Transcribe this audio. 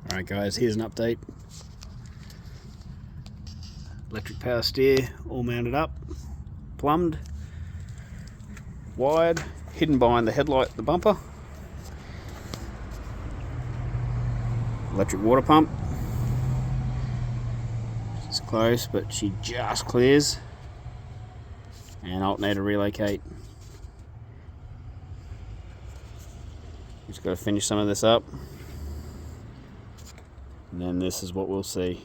Alright guys, here's an update. Electric power steer all mounted up, plumbed, wired, hidden behind the headlight, the bumper. Electric water pump. It's close, but she just clears. And alternator relocate. Just got to finish some of this up. And then this is what we'll see.